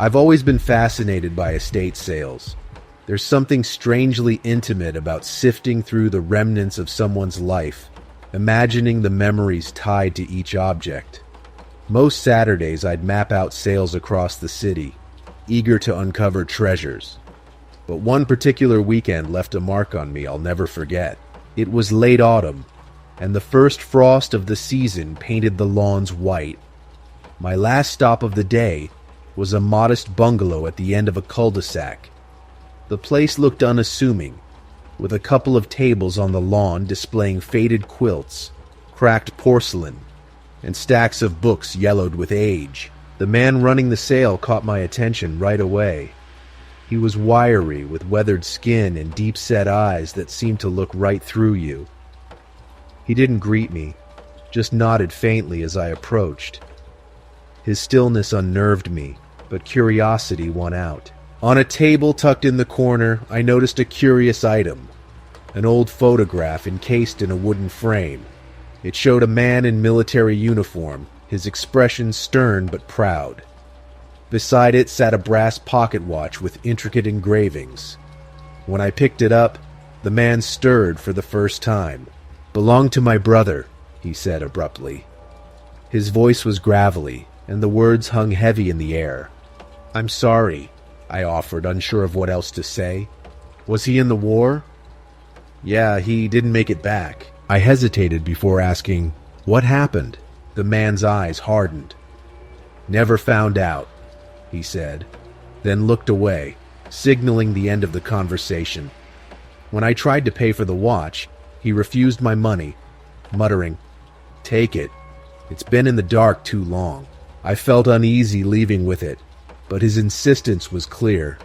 I've always been fascinated by estate sales. There's something strangely intimate about sifting through the remnants of someone's life, imagining the memories tied to each object. Most Saturdays I'd map out sales across the city, eager to uncover treasures. But one particular weekend left a mark on me I'll never forget. It was late autumn, and the first frost of the season painted the lawns white. My last stop of the day was a modest bungalow at the end of a cul-de-sac. The place looked unassuming, with a couple of tables on the lawn displaying faded quilts, cracked porcelain, and stacks of books yellowed with age. The man running the sale caught my attention right away. He was wiry, with weathered skin and deep-set eyes that seemed to look right through you. He didn't greet me, just nodded faintly as I approached. His stillness unnerved me, but curiosity won out. On a table tucked in the corner, I noticed a curious item. An old photograph encased in a wooden frame. It showed a man in military uniform, his expression stern but proud. Beside it sat a brass pocket watch with intricate engravings. When I picked it up, the man stirred for the first time. "Belonged to my brother," he said abruptly. His voice was gravelly, and the words hung heavy in the air. "I'm sorry," I offered, unsure of what else to say. "Was he in the war?" "Yeah, he didn't make it back." I hesitated before asking, "What happened?" The man's eyes hardened. "Never found out," he said, then looked away, signaling the end of the conversation. When I tried to pay for the watch, he refused my money, muttering, "Take it. It's been in the dark too long." I felt uneasy leaving with it, but his insistence was clear.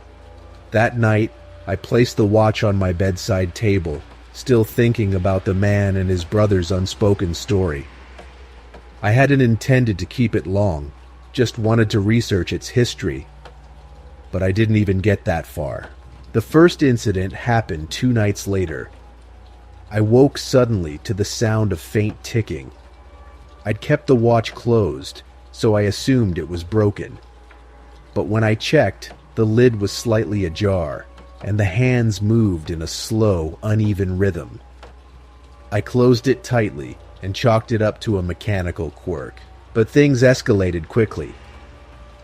That night, I placed the watch on my bedside table, still thinking about the man and his brother's unspoken story. I hadn't intended to keep it long, just wanted to research its history. But I didn't even get that far. The first incident happened 2 nights later. I woke suddenly to the sound of faint ticking. I'd kept the watch closed, so I assumed it was broken. But when I checked, the lid was slightly ajar, and the hands moved in a slow, uneven rhythm. I closed it tightly and chalked it up to a mechanical quirk. But things escalated quickly.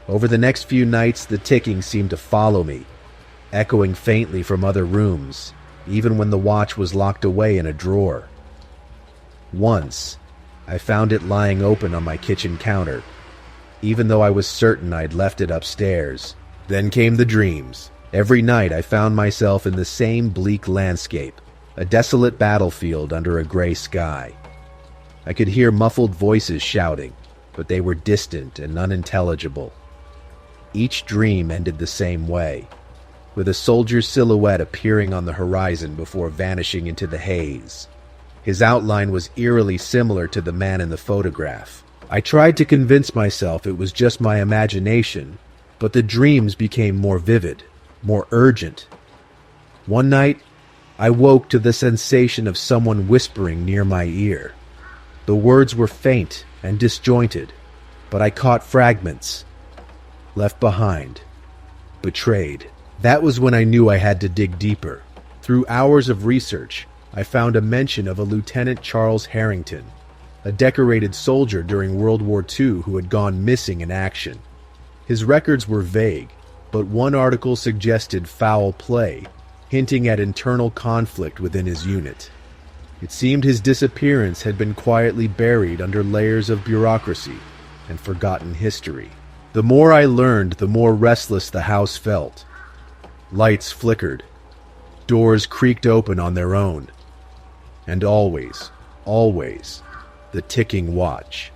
Over the next few nights, the ticking seemed to follow me, echoing faintly from other rooms, even when the watch was locked away in a drawer. Once, I found it lying open on my kitchen counter, even though I was certain I'd left it upstairs. Then came the dreams. Every night I found myself in the same bleak landscape, a desolate battlefield under a gray sky. I could hear muffled voices shouting, but they were distant and unintelligible. Each dream ended the same way, with a soldier's silhouette appearing on the horizon before vanishing into the haze. His outline was eerily similar to the man in the photograph. I tried to convince myself it was just my imagination, but the dreams became more vivid, more urgent. One night, I woke to the sensation of someone whispering near my ear. The words were faint and disjointed, but I caught fragments. Left behind. Betrayed. That was when I knew I had to dig deeper. Through hours of research, I found a mention of a Lieutenant Charles Harrington, a decorated soldier during World War II who had gone missing in action. His records were vague, but one article suggested foul play, hinting at internal conflict within his unit. It seemed his disappearance had been quietly buried under layers of bureaucracy and forgotten history. The more I learned, the more restless the house felt. Lights flickered. Doors creaked open on their own. And always, the ticking watch.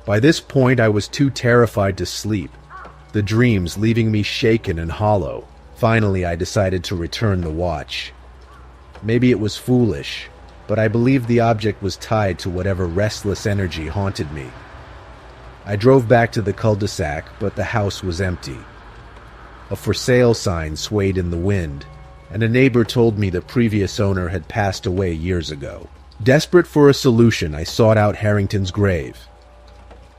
By this point, I was too terrified to sleep, the dreams leaving me shaken and hollow. Finally, I decided to return the watch. Maybe it was foolish, but I believed the object was tied to whatever restless energy haunted me. I drove back to the cul-de-sac, but the house was empty. A for sale sign swayed in the wind, and a neighbor told me the previous owner had passed away years ago. Desperate for a solution, I sought out Harrington's grave.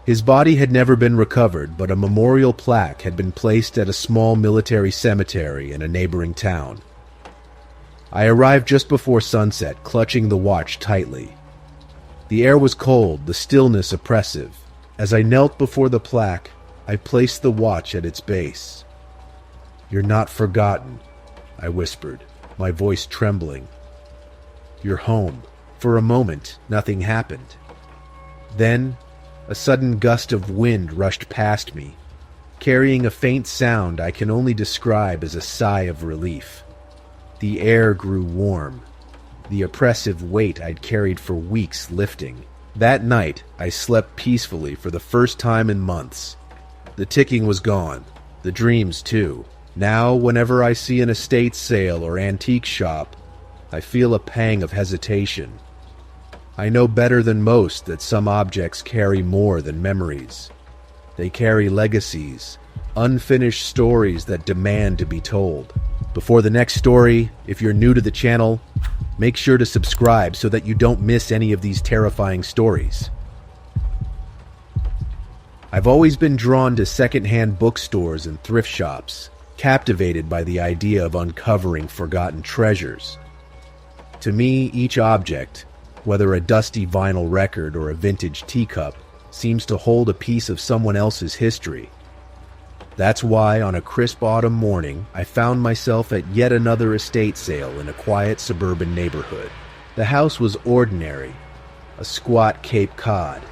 His body had never been recovered, but a memorial plaque had been placed at a small military cemetery in a neighboring town. I arrived just before sunset, clutching the watch tightly. The air was cold, the stillness oppressive. As I knelt before the plaque, I placed the watch at its base. "You're not forgotten," I whispered, my voice trembling. "You're home." For a moment, nothing happened. Then, a sudden gust of wind rushed past me, carrying a faint sound I can only describe as a sigh of relief. The air grew warm, the oppressive weight I'd carried for weeks lifting. That night, I slept peacefully for the first time in months. The ticking was gone, the dreams too. Now, whenever I see an estate sale or antique shop, I feel a pang of hesitation. I know better than most that some objects carry more than memories. They carry legacies, unfinished stories that demand to be told. Before the next story, if you're new to the channel, make sure to subscribe so that you don't miss any of these terrifying stories. I've always been drawn to secondhand bookstores and thrift shops, captivated by the idea of uncovering forgotten treasures. To me, each object, whether a dusty vinyl record or a vintage teacup, seems to hold a piece of someone else's history. That's why, on a crisp autumn morning, I found myself at yet another estate sale in a quiet suburban neighborhood. The house was ordinary, a squat Cape Cod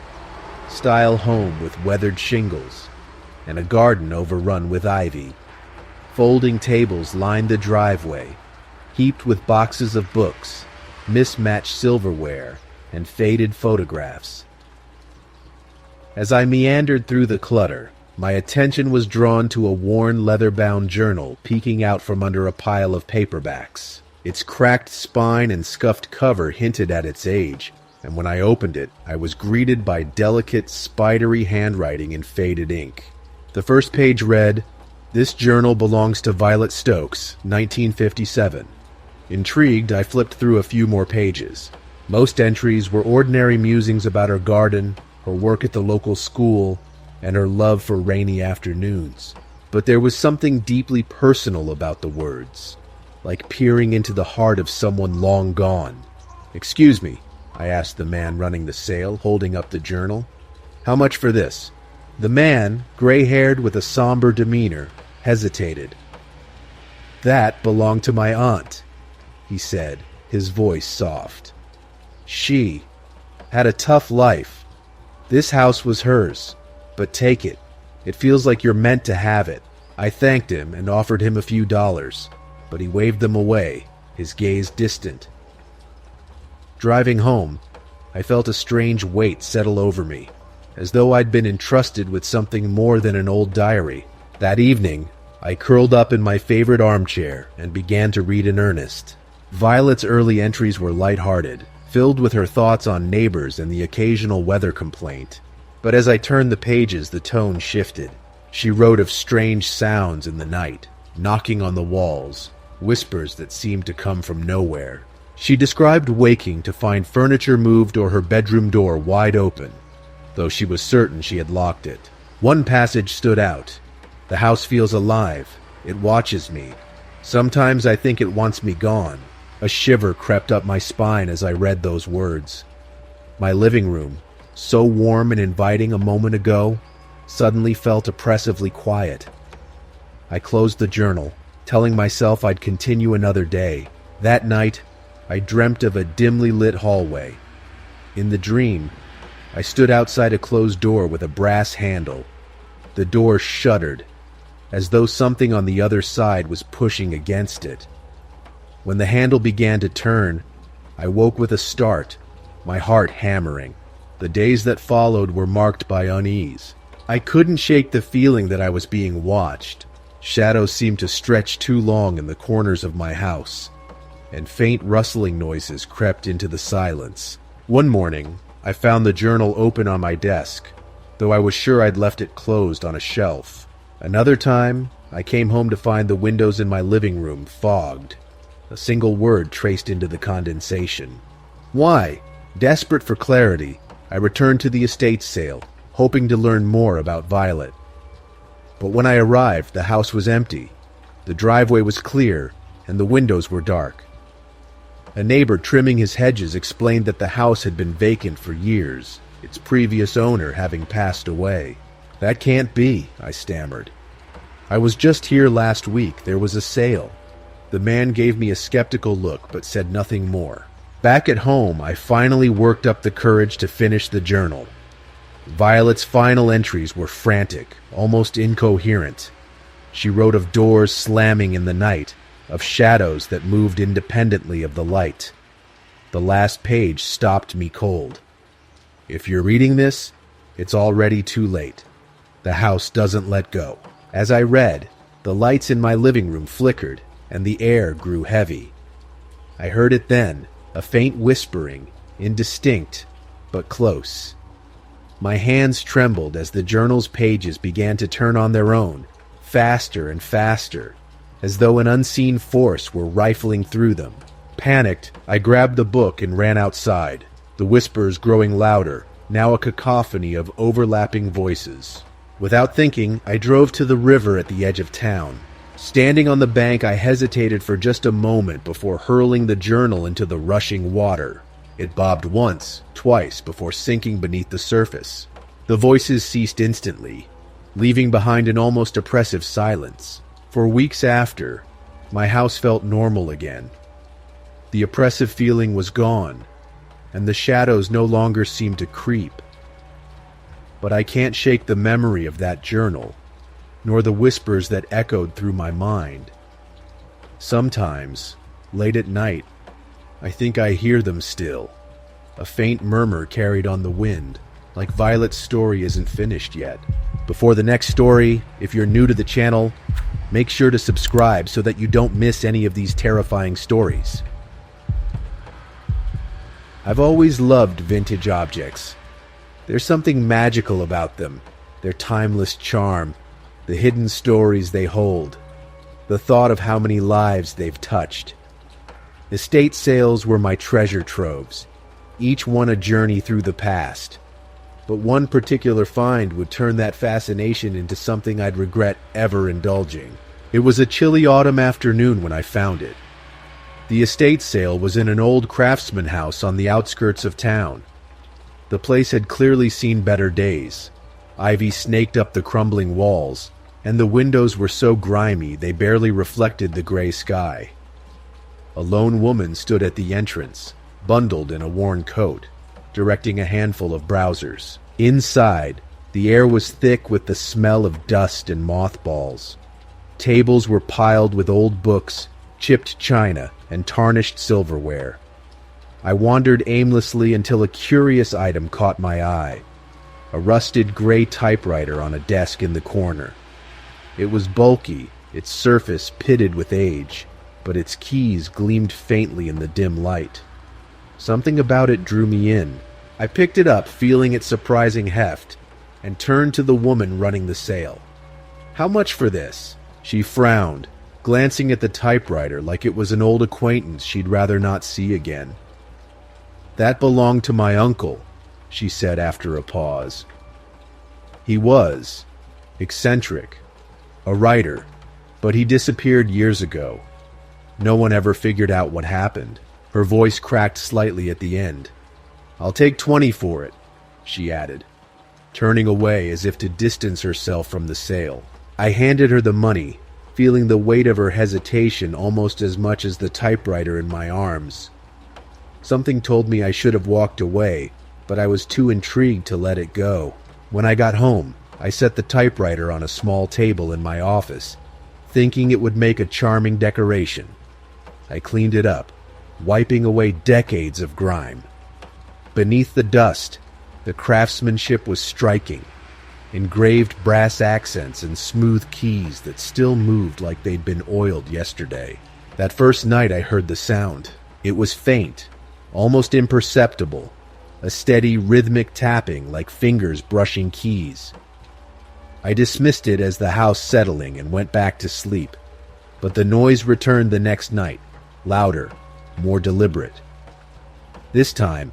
style home with weathered shingles and a garden overrun with ivy. Folding tables lined the driveway, heaped with boxes of books, mismatched silverware, and faded photographs. As I meandered through the clutter, my attention was drawn to a worn leather-bound journal peeking out from under a pile of paperbacks. Its cracked spine and scuffed cover hinted at its age, and when I opened it, I was greeted by delicate, spidery handwriting in faded ink. The first page read, "This journal belongs to Violet Stokes, 1957. Intrigued, I flipped through a few more pages. Most entries were ordinary musings about her garden, her work at the local school, and her love for rainy afternoons. But there was something deeply personal about the words, like peering into the heart of someone long gone. "Excuse me," I asked the man running the sale, holding up the journal. "How much for this?" The man, gray-haired with a somber demeanor, hesitated. "That belonged to my aunt," he said, his voice soft. "She had a tough life. This house was hers, but take it. It feels like you're meant to have it." I thanked him and offered him a few dollars, but he waved them away, his gaze distant. Driving home, I felt a strange weight settle over me, as though I'd been entrusted with something more than an old diary. That evening, I curled up in my favorite armchair and began to read in earnest. Violet's early entries were lighthearted, filled with her thoughts on neighbors and the occasional weather complaint. But as I turned the pages, the tone shifted. She wrote of strange sounds in the night, knocking on the walls, whispers that seemed to come from nowhere. She described waking to find furniture moved or her bedroom door wide open, though she was certain she had locked it. One passage stood out. "The house feels alive. It watches me. Sometimes I think it wants me gone." A shiver crept up my spine as I read those words. My living room, so warm and inviting a moment ago, suddenly felt oppressively quiet. I closed the journal, telling myself I'd continue another day. That night, I dreamt of a dimly lit hallway. In the dream, I stood outside a closed door with a brass handle. The door shuddered, as though something on the other side was pushing against it. When the handle began to turn, I woke with a start, my heart hammering. The days that followed were marked by unease. I couldn't shake the feeling that I was being watched. Shadows seemed to stretch too long in the corners of my house, and faint rustling noises crept into the silence. One morning, I found the journal open on my desk, though I was sure I'd left it closed on a shelf. Another time, I came home to find the windows in my living room fogged, a single word traced into the condensation. Why? Desperate for clarity, I returned to the estate sale, hoping to learn more about Violet. But when I arrived, the house was empty. The driveway was clear, and the windows were dark. A neighbor trimming his hedges explained that the house had been vacant for years, its previous owner having passed away. "That can't be," I stammered. "I was just here last week. There was a sale." The man gave me a skeptical look, but said nothing more. Back at home, I finally worked up the courage to finish the journal. Violet's final entries were frantic, almost incoherent. She wrote of doors slamming in the night, of shadows that moved independently of the light. The last page stopped me cold. If you're reading this, it's already too late. The house doesn't let go. As I read, the lights in my living room flickered, and the air grew heavy. I heard it then, a faint whispering, indistinct, but close. My hands trembled as the journal's pages began to turn on their own, faster and faster, as though an unseen force were rifling through them. Panicked, I grabbed the book and ran outside, the whispers growing louder, now a cacophony of overlapping voices. Without thinking, I drove to the river at the edge of town. Standing on the bank, I hesitated for just a moment before hurling the journal into the rushing water. It bobbed once, twice, before sinking beneath the surface. The voices ceased instantly, leaving behind an almost oppressive silence. For weeks after, my house felt normal again. The oppressive feeling was gone, and the shadows no longer seemed to creep. But I can't shake the memory of that journal, nor the whispers that echoed through my mind. Sometimes, late at night, I think I hear them still, a faint murmur carried on the wind, like Violet's story isn't finished yet. Before the next story, if you're new to the channel, make sure to subscribe so that you don't miss any of these terrifying stories. I've always loved vintage objects. There's something magical about them, their timeless charm, the hidden stories they hold, the thought of how many lives they've touched. Estate sales were my treasure troves, each one a journey through the past. But one particular find would turn that fascination into something I'd regret ever indulging. It was a chilly autumn afternoon when I found it. The estate sale was in an old craftsman house on the outskirts of town. The place had clearly seen better days. Ivy snaked up the crumbling walls, and the windows were so grimy they barely reflected the gray sky. A lone woman stood at the entrance, bundled in a worn coat, directing a handful of browsers. Inside, the air was thick with the smell of dust and mothballs. Tables were piled with old books, chipped china, and tarnished silverware. I wandered aimlessly until a curious item caught my eye. A rusted gray typewriter on a desk in the corner. It was bulky, its surface pitted with age, but its keys gleamed faintly in the dim light. Something about it drew me in. I picked it up, feeling its surprising heft, and turned to the woman running the sale. "How much for this?" She frowned, glancing at the typewriter like it was an old acquaintance she'd rather not see again. "That belonged to my uncle," she said after a pause. He was eccentric, a writer, but he disappeared years ago. No one ever figured out what happened. Her voice cracked slightly at the end. "I'll take 20 for it," she added, turning away as if to distance herself from the sale. I handed her the money, feeling the weight of her hesitation almost as much as the typewriter in my arms. Something told me I should have walked away, but I was too intrigued to let it go. When I got home, I set the typewriter on a small table in my office, thinking it would make a charming decoration. I cleaned it up, wiping away decades of grime. Beneath the dust, the craftsmanship was striking. Engraved brass accents and smooth keys that still moved like they'd been oiled yesterday. That first night I heard the sound. It was faint, almost imperceptible, a steady rhythmic tapping like fingers brushing keys. I dismissed it as the house settling and went back to sleep, but the noise returned the next night, louder, more deliberate. This time,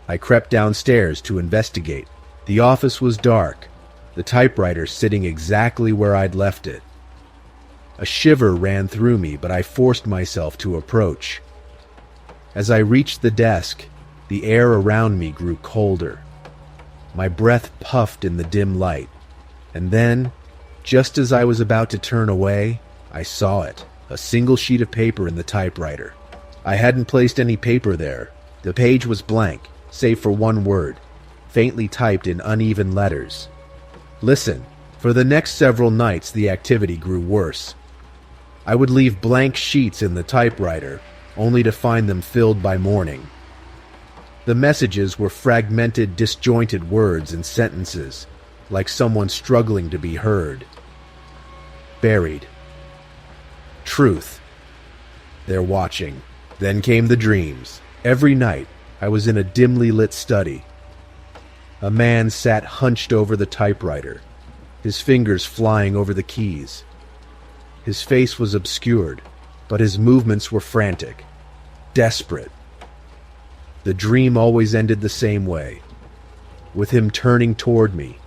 I crept downstairs to investigate. The office was dark, the typewriter sitting exactly where I'd left it. A shiver ran through me, but I forced myself to approach. As I reached the desk, the air around me grew colder. My breath puffed in the dim light, and then, just as I was about to turn away, I saw it, a single sheet of paper in the typewriter. I hadn't placed any paper there. The page was blank, save for one word, faintly typed in uneven letters. Listen. For the next several nights, the activity grew worse. I would leave blank sheets in the typewriter, only to find them filled by morning. The messages were fragmented, disjointed words and sentences, like someone struggling to be heard. Buried. Truth. They're watching. Then came the dreams. Every night, I was in a dimly lit study. A man sat hunched over the typewriter, his fingers flying over the keys. His face was obscured, but his movements were frantic, desperate. The dream always ended the same way, with him turning toward me,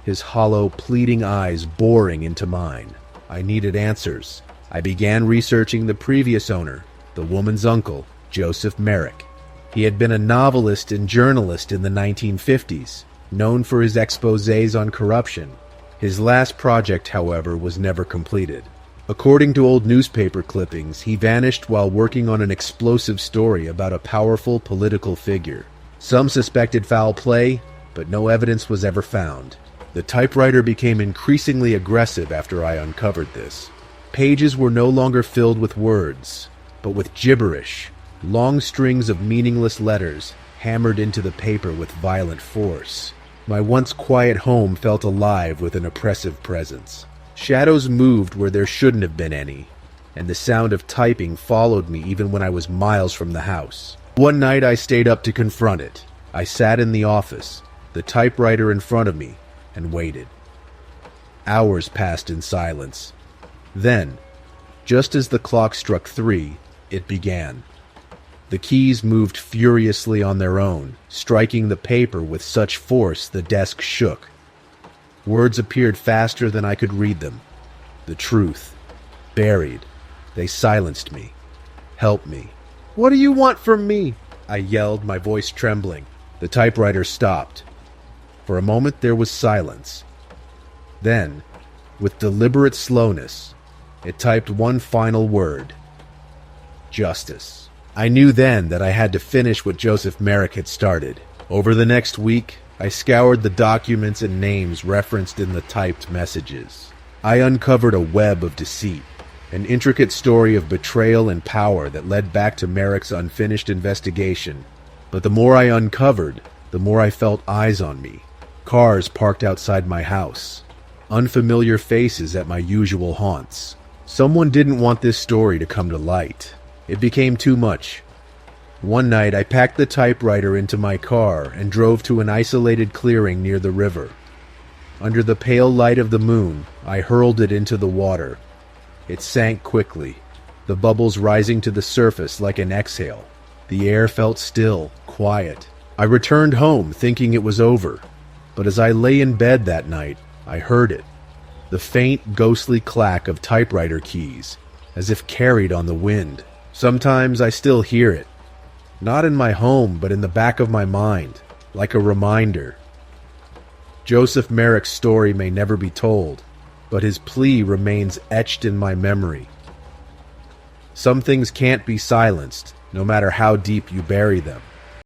his hollow, pleading eyes boring into mine. I needed answers. I began researching the previous owner, the woman's uncle, Joseph Merrick. He had been a novelist and journalist in the 1950s, known for his exposés on corruption. His last project, however, was never completed. According to old newspaper clippings, he vanished while working on an explosive story about a powerful political figure. Some suspected foul play, but no evidence was ever found. The typewriter became increasingly aggressive after I uncovered this. Pages were no longer filled with words, but with gibberish, long strings of meaningless letters hammered into the paper with violent force. My once quiet home felt alive with an oppressive presence. Shadows moved where there shouldn't have been any, and the sound of typing followed me even when I was miles from the house. One night I stayed up to confront it. I sat in the office, the typewriter in front of me, and waited. Hours passed in silence. Then, just as the clock struck 3, it began. The keys moved furiously on their own, striking the paper with such force the desk shook. Words appeared faster than I could read them. The truth. Buried. They silenced me. Help me. "What do you want from me?" I yelled, my voice trembling. The typewriter stopped. For a moment there was silence. Then, with deliberate slowness, it typed one final word. Justice. I knew then that I had to finish what Joseph Merrick had started. Over the next week, I scoured the documents and names referenced in the typed messages. I uncovered a web of deceit, an intricate story of betrayal and power that led back to Merrick's unfinished investigation. But the more I uncovered, the more I felt eyes on me. Cars parked outside my house. Unfamiliar faces at my usual haunts. Someone didn't want this story to come to light. It became too much. One night I packed the typewriter into my car and drove to an isolated clearing near the river. Under the pale light of the moon, I hurled it into the water. It sank quickly, the bubbles rising to the surface like an exhale. The air felt still, quiet. I returned home thinking it was over, but as I lay in bed that night, I heard it. The faint, ghostly clack of typewriter keys, as if carried on the wind. Sometimes I still hear it. Not in my home, but in the back of my mind, like a reminder. Joseph Merrick's story may never be told, but his plea remains etched in my memory. Some things can't be silenced, no matter how deep you bury them.